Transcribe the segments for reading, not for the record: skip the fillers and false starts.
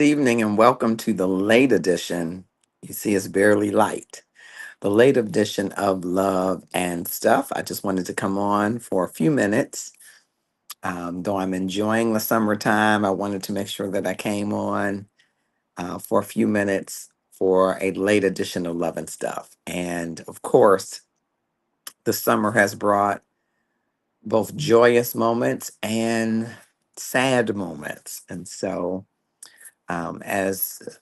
Good evening and welcome to the late edition. You see, it's barely light. The late edition of Love and Stuff. I just wanted to come on for a few minutes. Though I'm enjoying the summertime, I wanted to make sure that I came on for a few minutes for a late edition of Love and Stuff. And of course, the summer has brought both joyous moments and sad moments. And so, as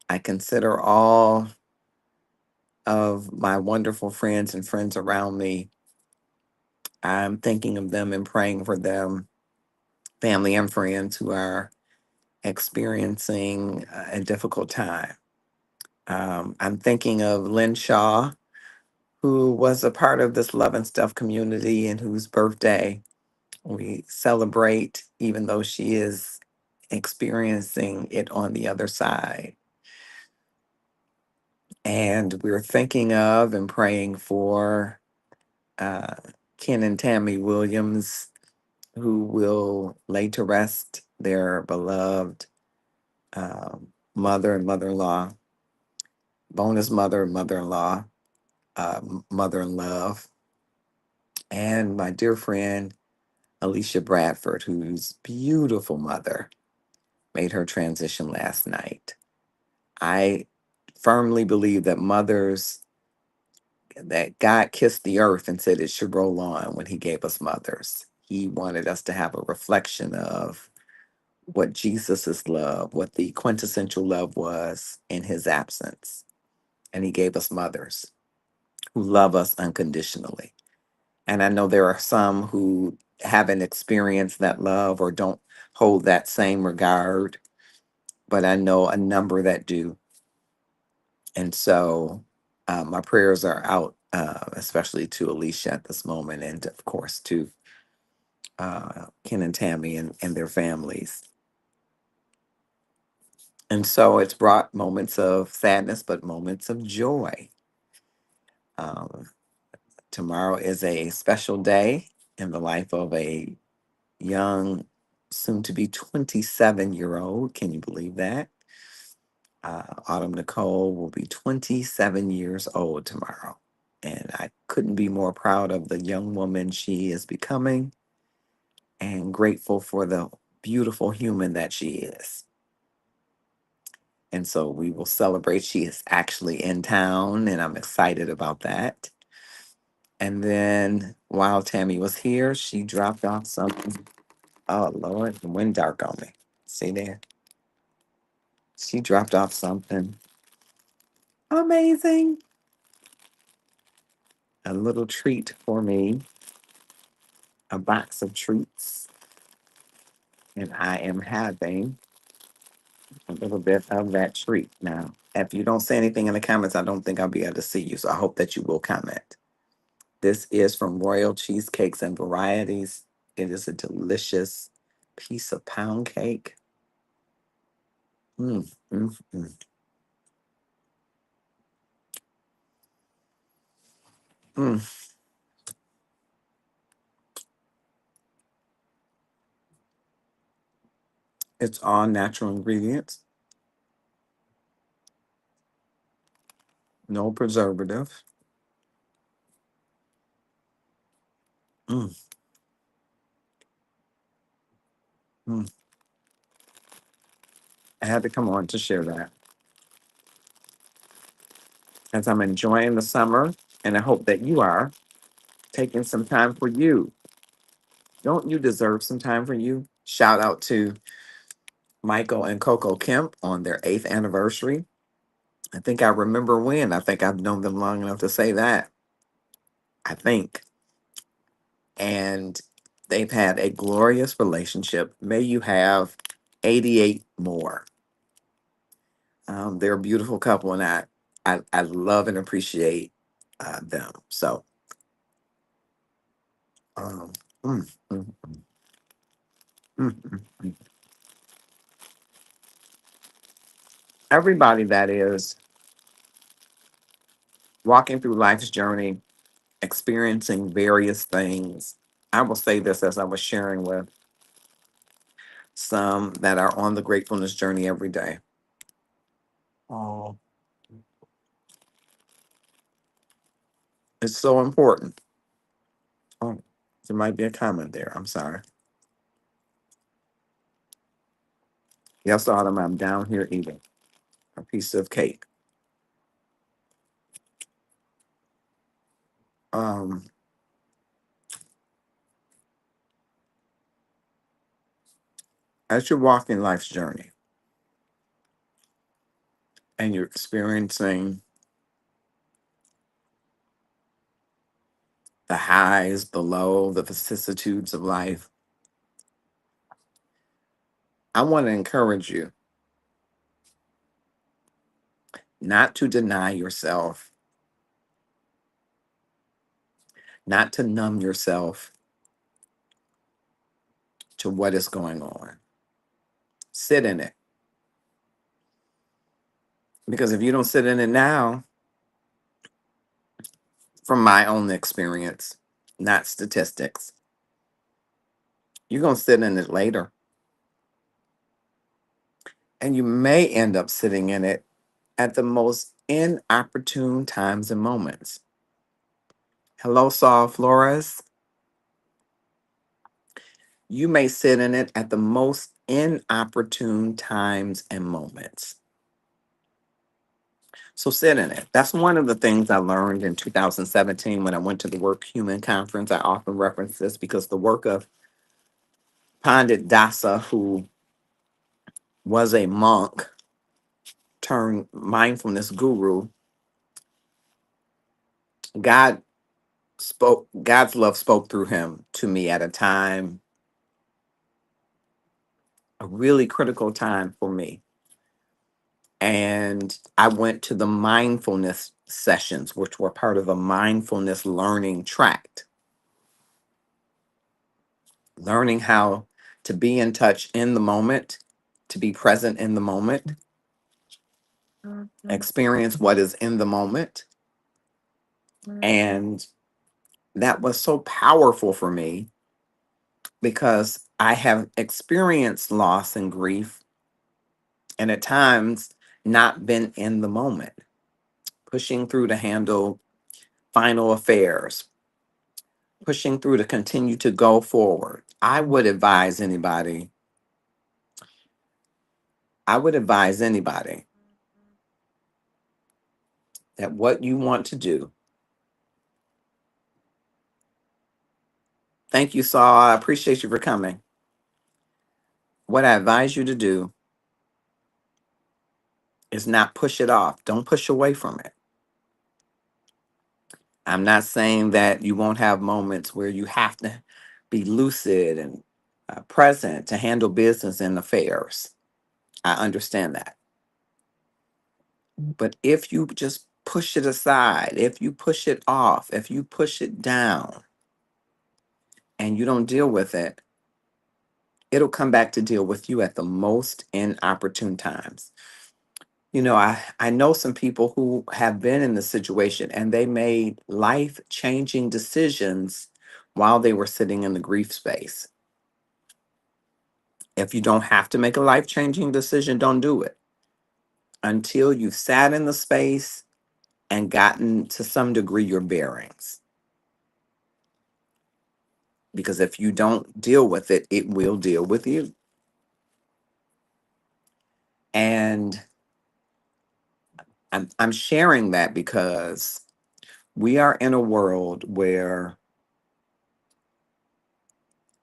I consider all of my wonderful friends and friends around me. I'm thinking of them and praying for them, family and friends who are experiencing a difficult time. I'm thinking of Lynn Shaw, who was a part of this Love and Stuff community and whose birthday we celebrate, even though she is experiencing it on the other side. And we're thinking of and praying for uh, Ken and Tammy Williams, who will lay to rest their beloved mother and mother in law, bonus mother and mother in law, mother in love, and my dear friend Alicia Bradford, whose beautiful mother made her transition last night. I firmly believe that that God kissed the earth and said it should roll on when he gave us mothers. He wanted us to have a reflection of what Jesus's love, what the quintessential love was in his absence. And he gave us mothers who love us unconditionally. And I know there are some who haven't experienced that love or don't hold that same regard, but I know a number that do. And so my prayers are out, especially to Alicia at this moment, and of course to Ken and Tammy and their families. And so it's brought moments of sadness, but moments of joy. Um, Tomorrow is a special day in the life of a young, soon to be 27-year-old. Can you believe that? Autumn Nicole will be 27 years old tomorrow. And I couldn't be more proud of the young woman she is becoming and grateful for the beautiful human that she is. And so we will celebrate. She is actually in town, and I'm excited about that. And then while Tammy was here, she dropped off something. Oh, Lord, it went dark on me. See there? She dropped off something amazing. A little treat for me, a box of treats. And I am having a little bit of that treat. Now, if you don't say anything in the comments, I don't think I'll be able to see you. So I hope that you will comment. This is from Royal Cheesecakes and Varieties. It is a delicious piece of pound cake. Mm, mm, mm, mm. It's all natural ingredients, no preservative. Mm, mm. I had to come on to share that as I'm enjoying the summer, and I hope that you are taking some time for you. Don't you deserve some time for you? Shout out to Michael and Coco Kemp on their 8th anniversary. I think I remember when. I think I've known them long enough to say that. I think. And they've had a glorious relationship. May you have 88 more. They're a beautiful couple, and I love and appreciate them. So, um, mm, mm, mm. Everybody that is walking through life's journey, experiencing various things. I will say this as I was sharing with some that are on the gratefulness journey every day. Oh, it's so important. Oh, there might be a comment there. I'm sorry. Yes, Autumn, I'm down here eating a piece of cake. Um, as you're walking life's journey and you're experiencing the highs, the low, the vicissitudes of life, I want to encourage you not to deny yourself, not to numb yourself to what is going on. Sit in it. Because if you don't sit in it now, from my own experience, not statistics, you're going to sit in it later. And you may end up sitting in it at the most inopportune times and moments. Hello, Saul Flores. You may sit in it at the most inopportune times and moments. So sit in it. That's one of the things I learned in 2017 when I went to the Work Human Conference. I often reference this because the work of Pandit Dasa, who was a monk turned mindfulness guru, God God's love spoke through him to me at a time, a really critical time for me. And I went to the mindfulness sessions, which were part of a mindfulness learning tract, learning how to be in touch in the moment, to be present in the moment, experience what is in the moment. And that was so powerful for me because I have experienced loss and grief and at times not been in the moment, pushing through to handle final affairs, pushing through to continue to go forward. I would advise anybody that what you want to do, thank you, Saul. I appreciate you for coming. What I advise you to do is not push it off. Don't push away from it. I'm not saying that you won't have moments where you have to be lucid and present to handle business and affairs. I understand that. But if you just push it aside, if you push it off, if you push it down and you don't deal with it, it'll come back to deal with you at the most inopportune times. You know, I know some people who have been in the situation and they made life changing decisions while they were sitting in the grief space. If you don't have to make a life changing decision, don't do it until you've sat in the space and gotten to some degree your bearings. Because if you don't deal with it, it will deal with you. And I'm sharing that because we are in a world where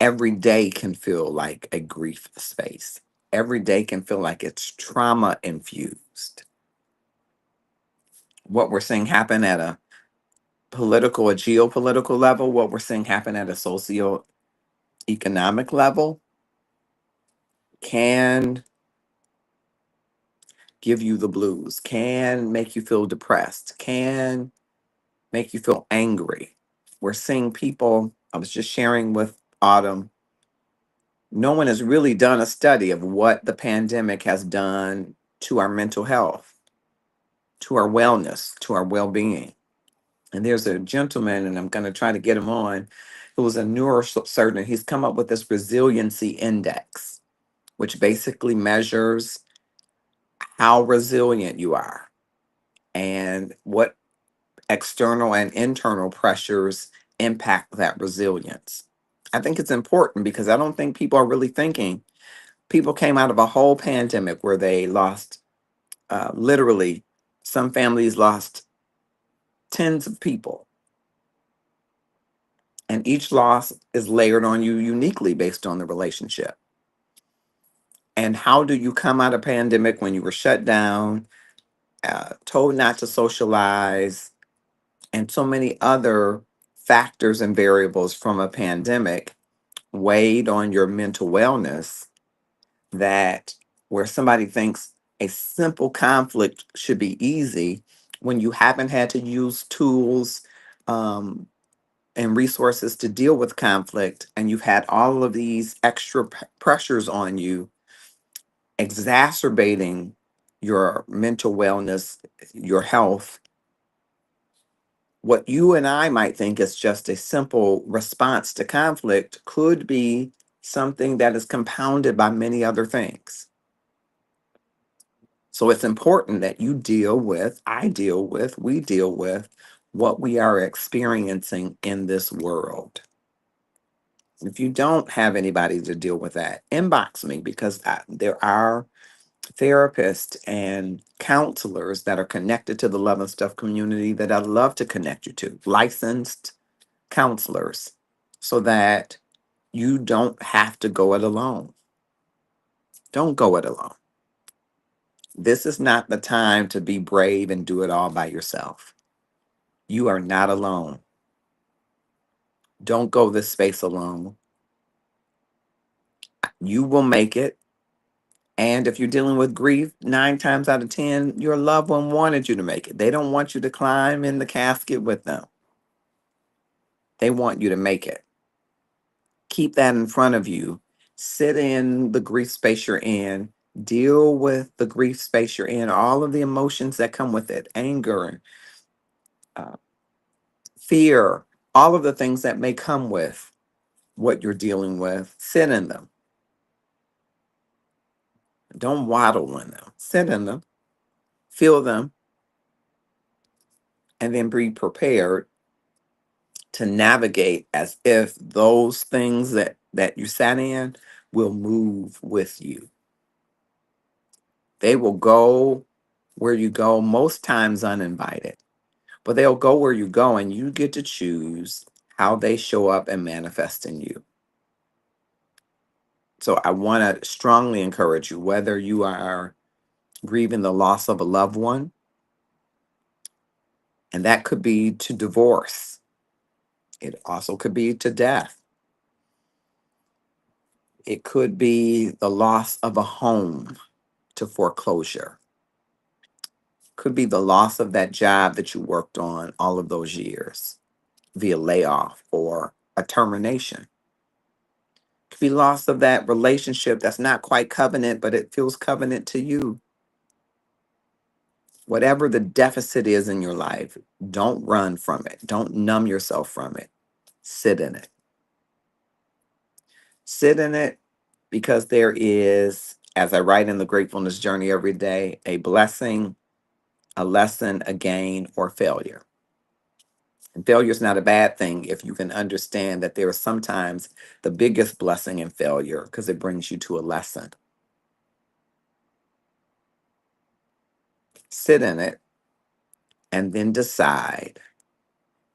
every day can feel like a grief space. Every day can feel like it's trauma infused. What we're seeing happen at a political or geopolitical level, what we're seeing happen at a socio-economic level can give you the blues, can make you feel depressed, can make you feel angry. We're seeing people, I was just sharing with Autumn, no one has really done a study of what the pandemic has done to our mental health, to our wellness, to our well being. And there's a gentleman, and I'm going to try to get him on, who was a neurosurgeon. He's come up with this resiliency index. which basically measures how resilient you are and what external and internal pressures impact that resilience. I think it's important because I don't think people are really thinking. People came out of a whole pandemic where they lost, literally, some families lost tens of people, and each loss is layered on you uniquely based on the relationship. And how do you come out of pandemic when you were shut down, told not to socialize, and so many other factors and variables from a pandemic weighed on your mental wellness, that where somebody thinks a simple conflict should be easy when you haven't had to use tools, um, and resources to deal with conflict, and you've had all of these extra pressures on you, exacerbating your mental wellness, your health. What you and I might think is just a simple response to conflict could be something that is compounded by many other things. So it's important that you deal with, I deal with, we deal with what we are experiencing in this world. If you don't have anybody to deal with that, inbox me, because there are therapists and counselors that are connected to the Love and Stuff community that I'd love to connect you to, licensed counselors, so that you don't have to go it alone. Don't go it alone. This is not the time to be brave and do it all by yourself. You are not alone. Don't go this space alone. You will make it. And if you're dealing with grief, 9 times out of 10, your loved one wanted you to make it. They don't want you to climb in the casket with them. They want you to make it. Keep that in front of you. Sit in the grief space you're in. Deal with the grief space you're in, all of the emotions that come with it, anger, uh, fear, all of the things that may come with what you're dealing with. Sit in them. Don't waddle in them. Sit in them, feel them, and then be prepared to navigate as if those things that you sat in will move with you. They will go where you go, most times uninvited, but they'll go where you go, and you get to choose how they show up and manifest in you. So I want to strongly encourage you, whether you are grieving the loss of a loved one, and that could be to divorce, it also could be to death, it could be the loss of a home to foreclosure, could be the loss of that job that you worked on all of those years via layoff or a termination. Could be loss of that relationship that's not quite covenant, but it feels covenant to you. Whatever the deficit is in your life, don't run from it. Don't numb yourself from it. Sit in it. Sit in it, because there is, as I write in the Gratefulness Journey every day, a blessing, a lesson, a gain, or failure. And failure is not a bad thing if you can understand that there is sometimes the biggest blessing in failure, because it brings you to a lesson. Sit in it and then decide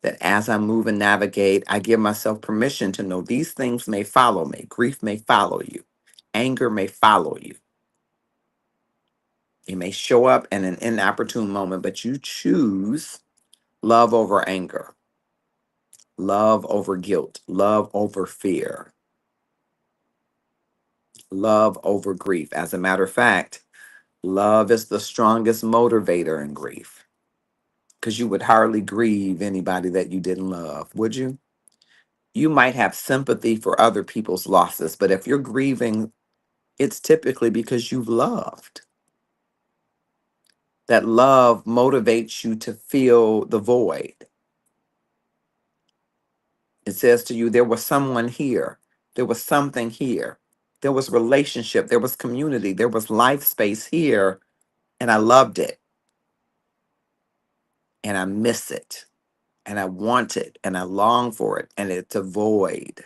that as I move and navigate, I give myself permission to know these things may follow me. Grief may follow you. Anger may follow you. It may show up in an inopportune moment, but you choose love over anger, love over guilt, love over fear, love over grief. As a matter of fact, love is the strongest motivator in grief, because you would hardly grieve anybody that you didn't love, would you? You might have sympathy for other people's losses, but if you're grieving, it's typically because you've loved. That love motivates you to fill the void. It says to you, there was someone here, there was something here. There was relationship, there was community, there was life space here, and I loved it, and I miss it, and I want it, and I long for it, and it's a void.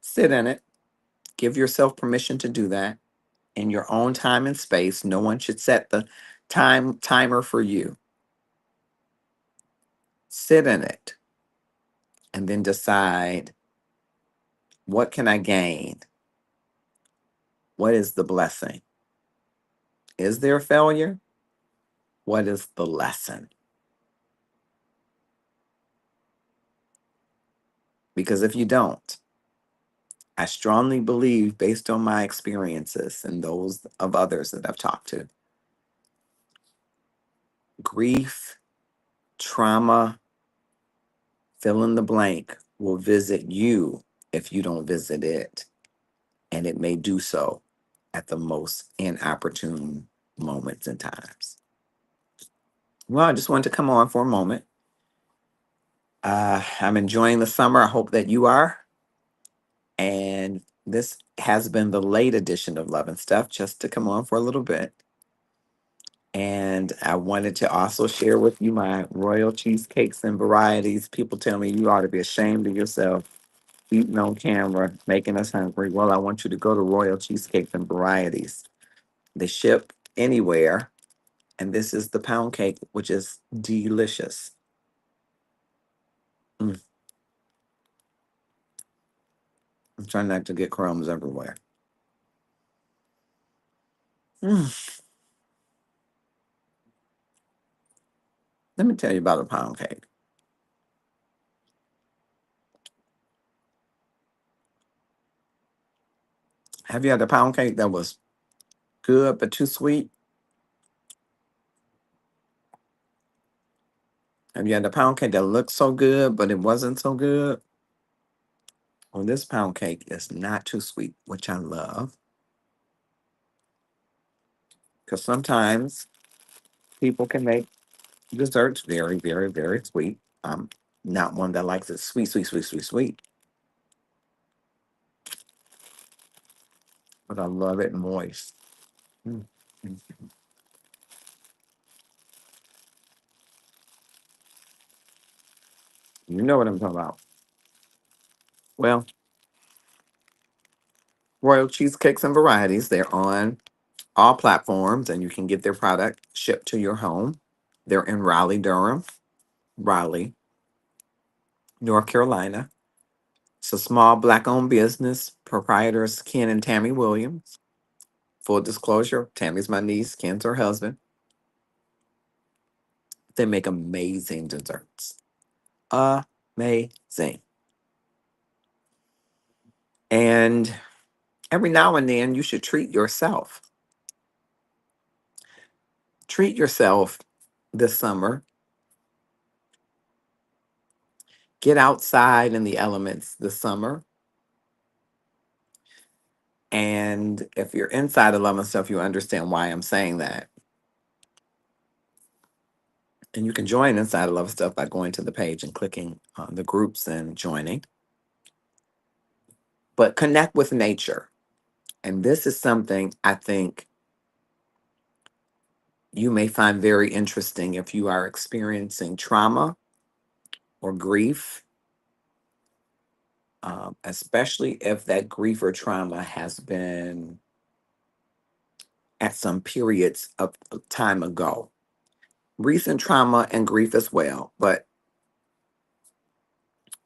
Sit in it. Give yourself permission to do that in your own time and space. No one should set the timer for you. Sit in it and then decide, what can I gain? What is the blessing? Is there a failure? What is the lesson? Because if you don't, I strongly believe, based on my experiences and those of others that I've talked to, grief, trauma, fill in the blank, will visit you if you don't visit it. And it may do so at the most inopportune moments and times. Well, I just wanted to come on for a moment. I'm enjoying the summer. I hope that you are. And this has been the late edition of Love and Stuff, just to come on for a little bit. And I wanted to also share with you my royal cheesecakes and varieties. People tell me you ought to be ashamed of yourself eating on camera, making us hungry. Well, I want you to go to Royal Cheesecakes and Varieties. They ship anywhere. And this is the pound cake, which is delicious. Mm, I'm trying not to get crumbs everywhere. Mm, let me tell you about a pound cake. Have you had a pound cake that was good but too sweet? Have you had a pound cake that looked so good but it wasn't so good? Well, this pound cake is not too sweet, which I love. Because sometimes people can make desserts very, very, very sweet. I'm not one that likes it sweet, sweet, sweet, sweet, sweet. But I love it moist. Mm, mm. You know what I'm talking about. Well, Royal Cheesecakes and Varieties, they're on all platforms and you can get their product shipped to your home. They're in Raleigh, Durham, Raleigh, North Carolina. It's a small black owned business. Proprietors Ken and Tammy Williams. Full disclosure, Tammy's my niece, Ken's her husband. They make amazing desserts. Amazing. And every now and then you should treat yourself. Treat yourself this summer. Get outside in the elements this summer. And if you're inside of Love and Stuff, you understand why I'm saying that. And you can join inside of Love and Stuff by going to the page and clicking on the groups and joining. But connect with nature. And this is something I think you may find very interesting if you are experiencing trauma or grief, especially if that grief or trauma has been at some periods of time ago. Recent trauma and grief as well, but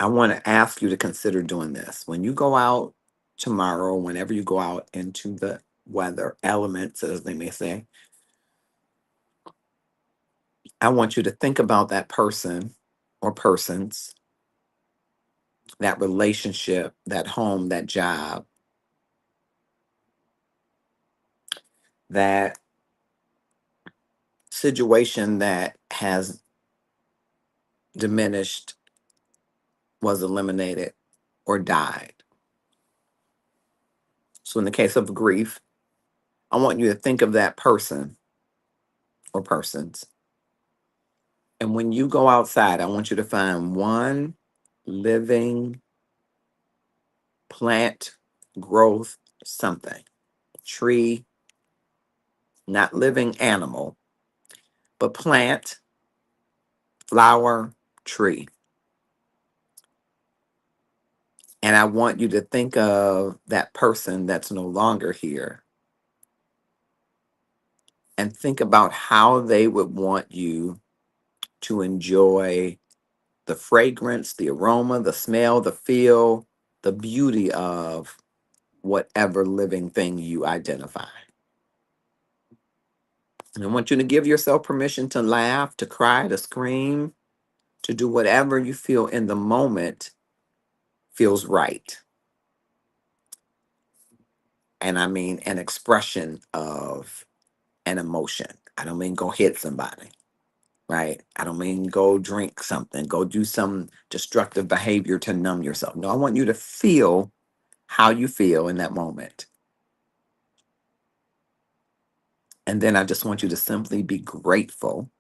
I want to ask you to consider doing this. When you go out tomorrow, whenever you go out into the weather elements, as they may say, I want you to think about that person or persons, that relationship, that home, that job, that situation that has diminished, was eliminated, or died. So, in the case of grief, I want you to think of that person or persons. And when you go outside, I want you to find one living Plant, growth, something. Tree, not living animal, but plant, flower, tree. And I want you to think of that person that's no longer here and think about how they would want you to enjoy the fragrance, the aroma, the smell, the feel, the beauty of whatever living thing you identify. And I want you to give yourself permission to laugh, to cry, to scream, to do whatever you feel in the moment feels right. And I mean an expression of an emotion. I don't mean go hit somebody, right? I don't mean go drink something, go do some destructive behavior to numb yourself. No, I want you to feel how you feel in that moment. And then I just want you to simply be grateful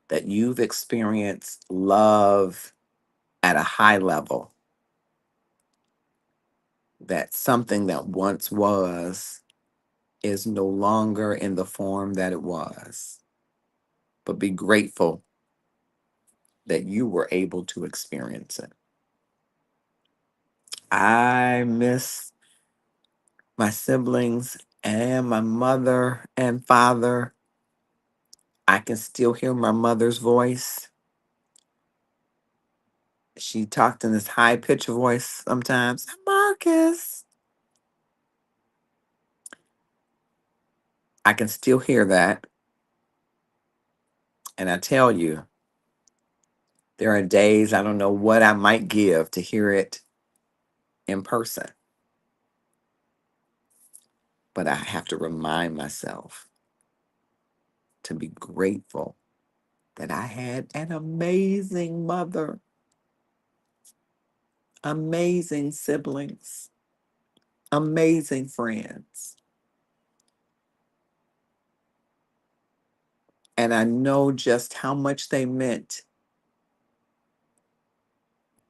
that you've experienced love at a high level, that something that once was is no longer in the form that it was. But be grateful that you were able to experience it. I miss my siblings and my mother and father. I can still hear my mother's voice. She talked in this high pitched voice sometimes. Marcus. I can still hear that. And I tell you, there are days I don't know what I might give to hear it in person. But I have to remind myself to be grateful that I had an amazing mother, amazing siblings, amazing friends. And I know just how much they meant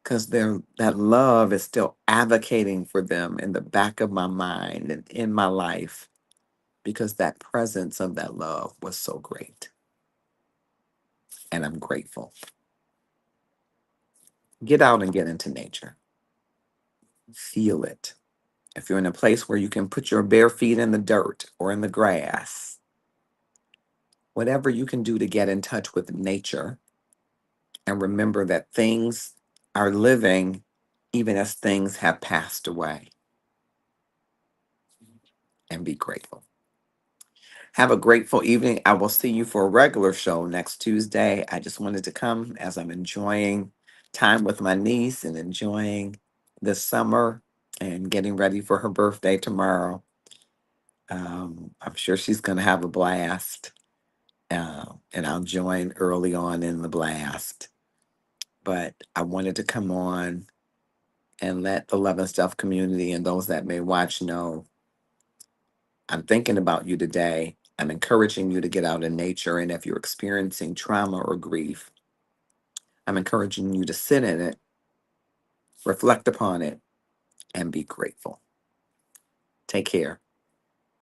because that love is still advocating for them in the back of my mind and in my life because that presence of that love was so great. And I'm grateful. Get out and get into nature. Feel it. If you're in a place where you can put your bare feet in the dirt or in the grass, whatever you can do to get in touch with nature and remember that things are living even as things have passed away, and be grateful. Have a grateful evening. I will see you for a regular show next Tuesday. I just wanted to come as I'm enjoying time with my niece and enjoying the summer and getting ready for her birthday tomorrow. I'm sure she's going to have a blast, and I'll join early on in the blast. But I wanted to come on and let the Love and Stuff community and those that may watch know I'm thinking about you today. I'm encouraging you to get out in nature. And if you're experiencing trauma or grief, I'm encouraging you to sit in it, reflect upon it, and be grateful. Take care.